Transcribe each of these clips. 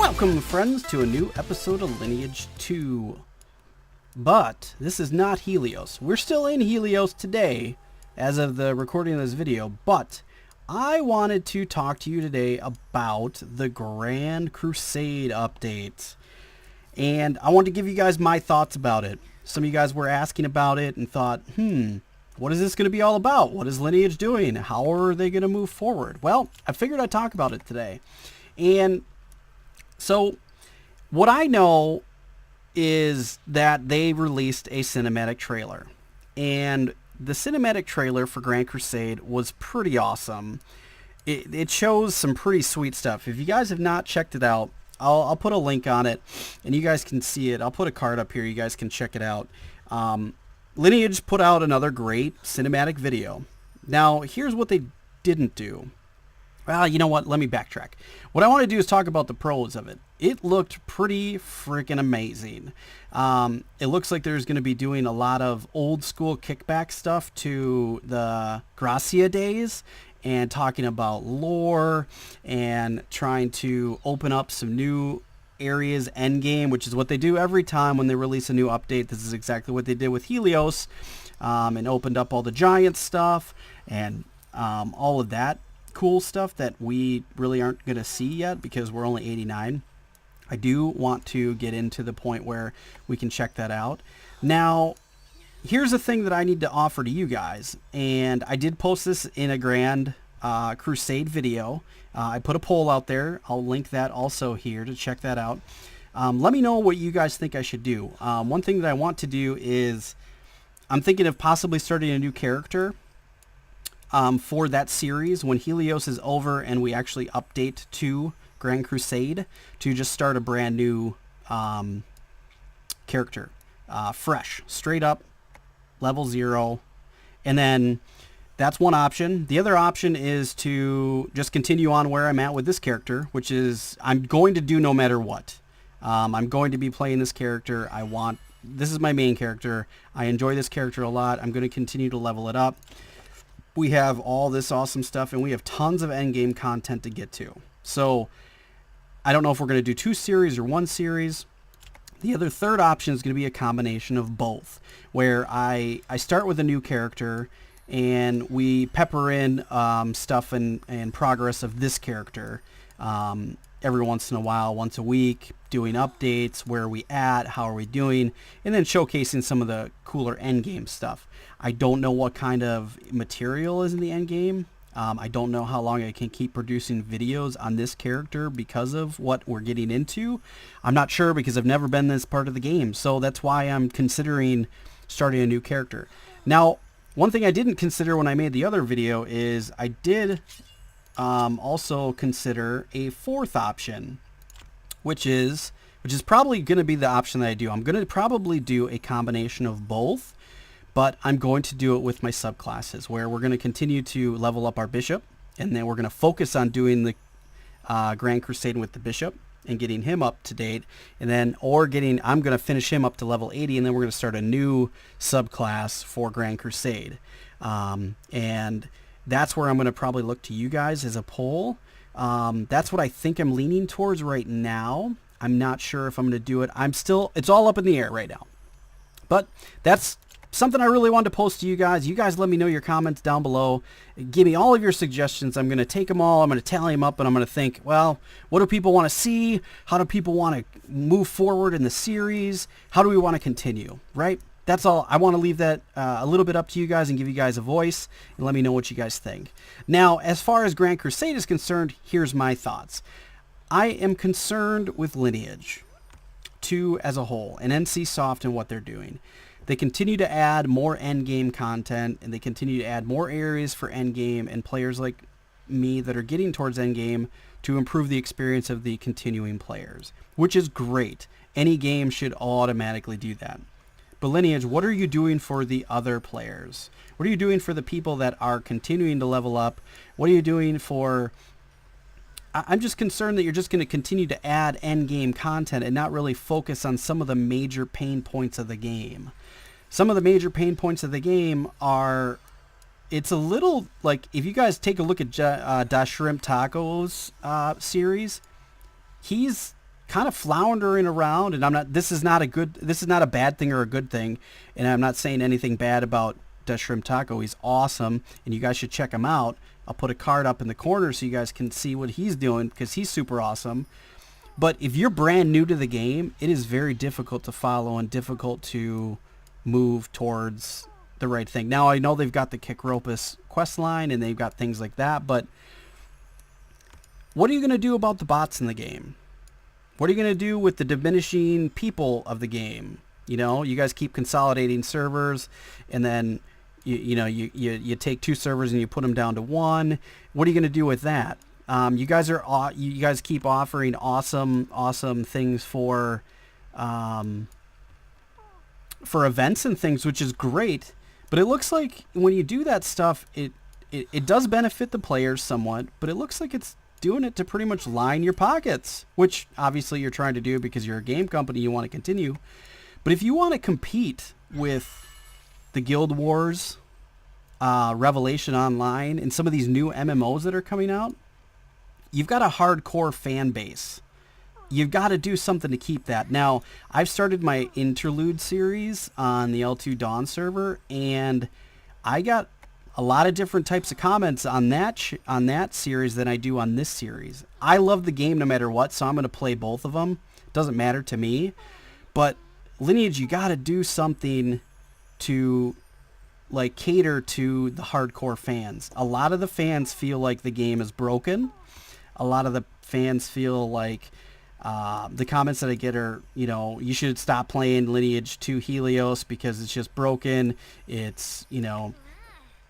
Welcome, friends, to a new episode of Lineage II. But this is not Helios. We're still in Helios today, as of the recording of this video, but I wanted to talk to you today about the Grand Crusade update. And I wanted to give you guys my thoughts about it. Some of you guys were asking about it and thought, what is this going to be all about? What is Lineage doing? How are they going to move forward? Well, I figured I'd talk about it today. And so what I know is that they released a cinematic trailer. And the cinematic trailer for Grand Crusade was pretty awesome. It shows some pretty sweet stuff. If you guys have not checked it out, I'll put a link on it and you guys can see it. I'll put a card up here. You guys can check it out. Lineage put out another great cinematic video. Now, here's what they didn't do. Well, you know what? Let me backtrack. What I want to do is talk about the pros of it. It looked pretty freaking amazing. It looks like there's going to be doing a lot of old school kickback stuff to the Gracia days and talking about lore and trying to open up some new areas endgame, which is what they do every time when they release a new update. This is exactly what they did with Helios, and opened up all the giant stuff and all of that cool stuff that we really aren't going to see yet because we're only 89. I do want to get into the point where we can check that out. Now, here's the thing that I need to offer to you guys, and I did post this in a Grand Crusade video. I put a poll out there. I'll link that also here to check that out. Let me know what you guys think I should do. One thing that I want to do is I'm thinking of possibly starting a new character for that series when Helios is over and we actually update to Grand Crusade, to just start a brand new character, fresh, straight up, level 0, and then that's one option. The other option is to just continue on where I'm at with this character, which is I'm going to do no matter what. I'm going to be playing this character. This is my main character. I enjoy this character a lot. I'm going to continue to level it up. We have all this awesome stuff, and we have tons of endgame content to get to. So I don't know if we're going to do 2 series or 1 series. The other third option is going to be a combination of both, where I start with a new character and we pepper in stuff and progress of this character every once in a while, once a week, doing updates, where are we at, how are we doing, and then showcasing some of the cooler endgame stuff. I don't know what kind of material is in the endgame. I don't know how long I can keep producing videos on this character because of what we're getting into. I'm not sure because I've never been this part of the game, so that's why I'm considering starting a new character. Now, one thing I didn't consider when I made the other video is I did also consider a fourth option, which is probably going to be the option that I do. I'm going to probably do a combination of both, but I'm going to do it with my subclasses, where we're going to continue to level up our bishop, and then we're going to focus on doing the Grand Crusade with the bishop and getting him up to date, and then I'm going to finish him up to level 80, and then we're going to start a new subclass for Grand Crusade. And that's where I'm going to probably look to you guys as a poll. That's what I think I'm leaning towards right now. I'm not sure if I'm going to do it. It's all up in the air right now. But that's something I really wanted to post to you guys. You guys let me know your comments down below. Give me all of your suggestions. I'm going to take them all. I'm going to tally them up, and I'm going to think, well, what do people want to see? How do people want to move forward in the series? How do we want to continue, right? That's all. I want to leave that a little bit up to you guys and give you guys a voice and let me know what you guys think. Now, as far as Grand Crusade is concerned, here's my thoughts. I am concerned with Lineage 2 as a whole and NCSoft and what they're doing. They continue to add more endgame content, and they continue to add more areas for endgame and players like me that are getting towards endgame to improve the experience of the continuing players, which is great. Any game should automatically do that. But Lineage, what are you doing for the other players? What are you doing for the people that are continuing to level up? What are you doing for... I'm just concerned that you're just going to continue to add endgame content and not really focus on some of the major pain points of the game. Some of the major pain points of the game are... It's a little like, if you guys take a look at Da Shrimp Taco's series, he's kind of floundering around, and this is not a bad thing or a good thing, and I'm not saying anything bad about Shrimp Taco. He's awesome, and you guys should check him out. I'll put a card up in the corner so you guys can see what he's doing, because he's super awesome. But if you're brand new to the game, it is very difficult to follow and difficult to move towards the right thing. Now, I know they've got the Kikropus quest line and they've got things like that, but what are you going to do about the bots in the game? What are you going to do with the diminishing people of the game? You know, you guys keep consolidating servers, and then you take 2 servers and you put them down to 1. What are you going to do with that? You guys keep offering awesome things for events and things, which is great. But it looks like when you do that stuff, it does benefit the players somewhat, but it looks like it's doing it to pretty much line your pockets, which obviously you're trying to do because you're a game company, you want to continue. But if you want to compete with the Guild Wars, Revelation Online, and some of these new MMOs that are coming out, you've got a hardcore fan base. You've got to do something to keep that. Now, I've started my interlude series on the L2 Dawn server, and I got a lot of different types of comments on that series than I do on this series. I love the game no matter what, so I'm going to play both of them. Doesn't matter to me. But Lineage, you got to do something to like cater to the hardcore fans. A lot of the fans feel like the game is broken. A lot of the fans feel like the comments that I get are, you should stop playing Lineage 2 Helios because it's just broken. It's,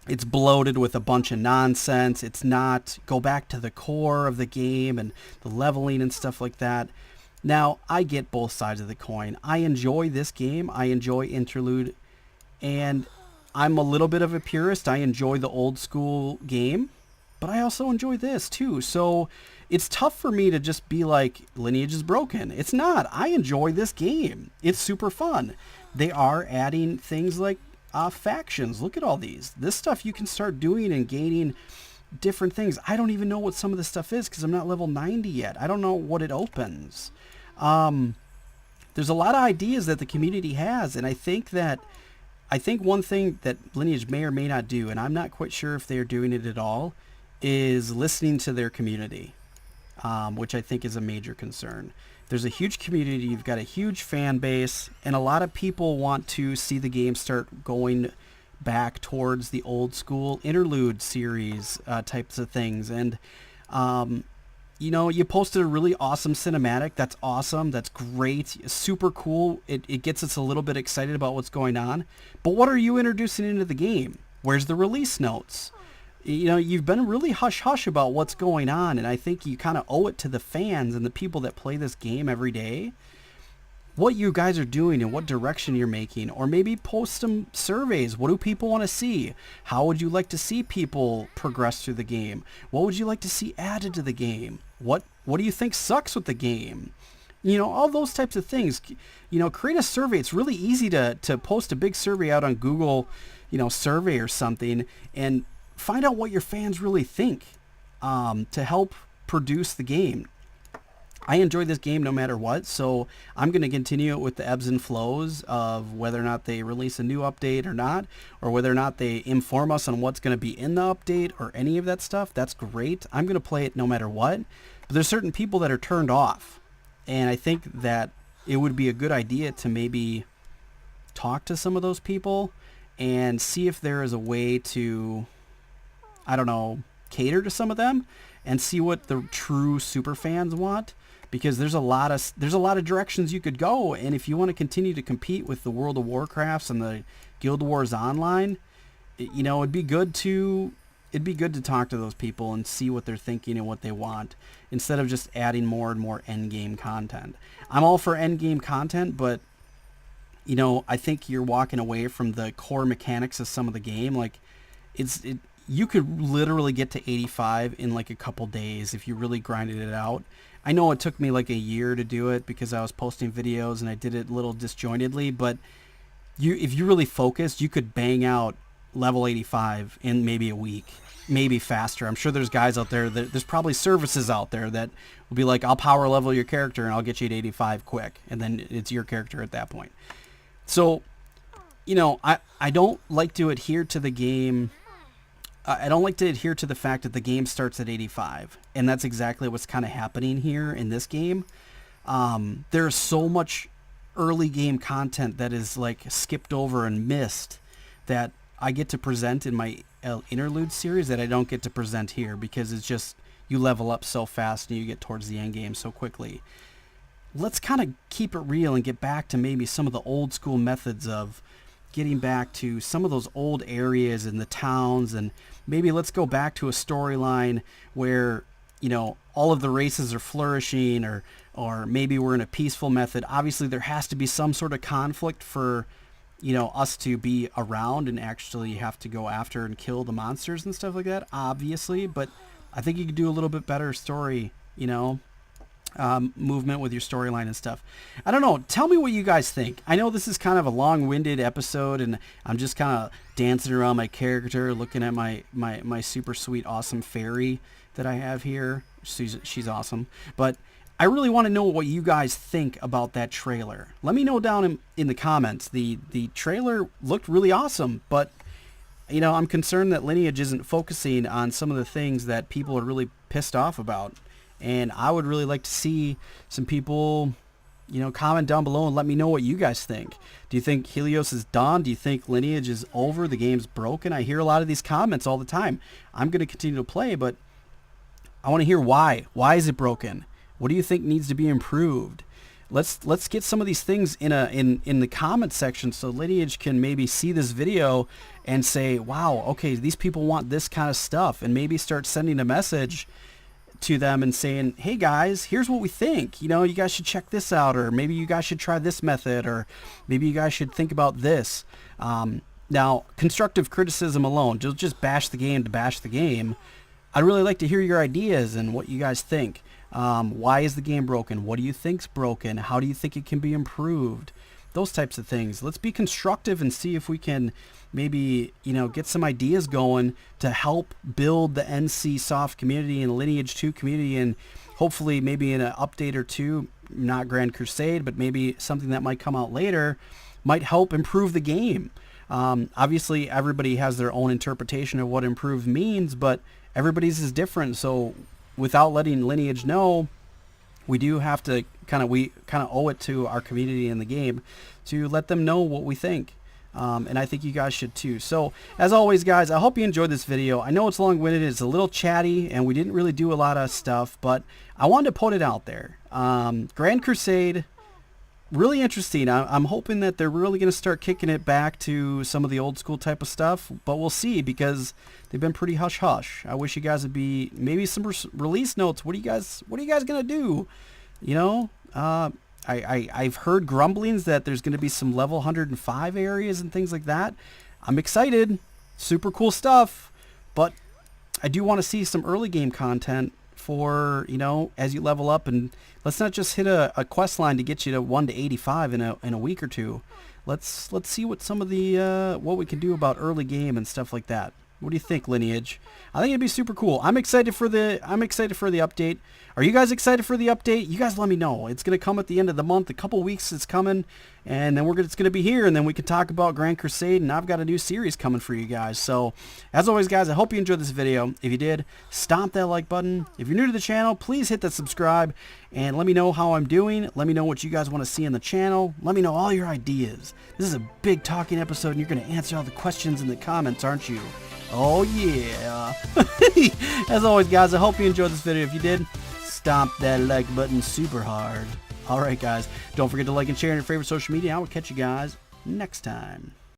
it's bloated with a bunch of nonsense. It's not, go back to the core of the game and the leveling and stuff like that. Now, I get both sides of the coin. I enjoy this game. I enjoy Interlude. And I'm a little bit of a purist. I enjoy the old school game. But I also enjoy this too. So it's tough for me to just be like, Lineage is broken. It's not. I enjoy this game. It's super fun. They are adding things like factions. Look at all these. This stuff you can start doing and gaining different things. I don't even know what some of this stuff is because I'm not level 90 yet. I don't know what it opens. There's a lot of ideas that the community has, and I think one thing that Lineage may or may not do, and I'm not quite sure if they're doing it at all, is listening to their community, which I think is a major concern. There's a huge community, you've got a huge fan base, and a lot of people want to see the game start going back towards the old school interlude series types of things. And, you posted a really awesome cinematic. That's awesome. That's great. Super cool. It gets us a little bit excited about what's going on. But what are you introducing into the game? Where's the release notes? You've been really hush-hush about what's going on, and I think you kind of owe it to the fans and the people that play this game every day what you guys are doing and what direction you're making, or maybe post some surveys. What do people want to see? How would you like to see people progress through the game? What would you like to see added to the game? What do you think sucks with the game? All those types of things. Create a survey. It's really easy to post a big survey out on Google, survey or something, and find out what your fans really think to help produce the game. I enjoy this game no matter what, so I'm going to continue it with the ebbs and flows of whether or not they release a new update or not, or whether or not they inform us on what's going to be in the update or any of that stuff. That's great. I'm going to play it no matter what, but there's certain people that are turned off, and I think that it would be a good idea to maybe talk to some of those people and see if there is a way to, cater to some of them and see what the true super fans want. Because there's a lot of directions you could go, and if you want to continue to compete with the World of Warcrafts and the Guild Wars Online, it'd be good to talk to those people and see what they're thinking and what they want, instead of just adding more and more endgame content. I'm all for endgame content, but I think you're walking away from the core mechanics of some of the game. Like you could literally get to 85 in like a couple days if you really grinded it out. I know it took me like a year to do it because I was posting videos and I did it a little disjointedly, but if you really focused, you could bang out level 85 in maybe a week, maybe faster. I'm sure there's guys out there that there's probably services out there that will be like, I'll power level your character and I'll get you to 85 quick, and then it's your character at that point. So, you know, I don't like to adhere to the game. I don't like to adhere to the fact that the game starts at 85, and that's exactly what's kind of happening here in this game. There's so much early game content that is like skipped over and missed that I get to present in my interlude series that I don't get to present here, because it's just, you level up so fast and you get towards the end game so quickly. Let's kind of keep it real and get back to maybe some of the old school methods of getting back to some of those old areas and the towns, and maybe let's go back to a storyline where, you know, all of the races are flourishing, or maybe we're in a peaceful method. Obviously there has to be some sort of conflict for, you know, us to be around and actually have to go after and kill the monsters and stuff like that, obviously. But I think you could do a little bit better story, you know, movement with your storyline and stuff. I don't know. Tell me what you guys think. I know this is kind of a long-winded episode, and I'm just kind of dancing around my character, looking at my super sweet, awesome fairy that I have here. She's awesome. But I really want to know what you guys think about that trailer. Let me know down in the comments. The trailer looked really awesome, but you know, I'm concerned that Lineage isn't focusing on some of the things that people are really pissed off about. And I would really like to see some people, you know, comment down below and let me know what you guys think. Do you think Helios is done? Do you think Lineage is over? The game's broken? I hear a lot of these comments all the time. I'm going to continue to play, but I want to hear why. Why is it broken? What do you think needs to be improved? Let's get some of these things in the comment section so Lineage can maybe see this video and say, wow, okay, these people want this kind of stuff, and maybe start sending a message to them and saying, hey guys, here's what we think. You know, you guys should check this out, or maybe you guys should try this method, or maybe you guys should think about this. Now, constructive criticism alone, just bash the game to bash the game. I'd really like to hear your ideas and what you guys think. Why is the game broken? What do you think's broken? How do you think it can be improved? Those types of things. Let's be constructive and see if we can maybe, you know, get some ideas going to help build the NC Soft community and Lineage 2 community, and hopefully maybe in an update or two, not Grand Crusade, but maybe something that might come out later, might help improve the game. Obviously everybody has their own interpretation of what improved means, but everybody's is different. So without letting Lineage know, we do have to kind of owe it to our community in the game to let them know what we think. And I think you guys should too. So as always, guys, I hope you enjoyed this video. I know it's long-winded, it's a little chatty, and we didn't really do a lot of stuff, but I wanted to put it out there. Grand Crusade, really interesting. I'm hoping that they're really going to start kicking it back to some of the old school type of stuff, but we'll see, because they've been pretty hush-hush. I wish you guys would be maybe some release notes. What are you guys going to do? You know, I've heard grumblings that there's going to be some level 105 areas and things like that. I'm excited. Super cool stuff. But I do want to see some early game content for, you know, as you level up, and let's not just hit a quest line to get you to 1 to 85 in a week or two. Let's see what some of the what we can do about early game and stuff like that. What do you think, Lineage? I think it'd be super cool. I'm excited for the update. Are you guys excited for the update? You guys let me know. It's going to come at the end of the month. A couple weeks it's coming, and then it's going to be here, and then we can talk about Grand Crusade, and I've got a new series coming for you guys. So, as always, guys, I hope you enjoyed this video. If you did, stomp that like button. If you're new to the channel, please hit that subscribe, and let me know how I'm doing. Let me know what you guys want to see in the channel. Let me know all your ideas. This is a big talking episode, and you're going to answer all the questions in the comments, aren't you? Oh, yeah. As always, guys, I hope you enjoyed this video. If you did, stomp that like button super hard. All right, guys, don't forget to like and share on your favorite social media. I will catch you guys next time.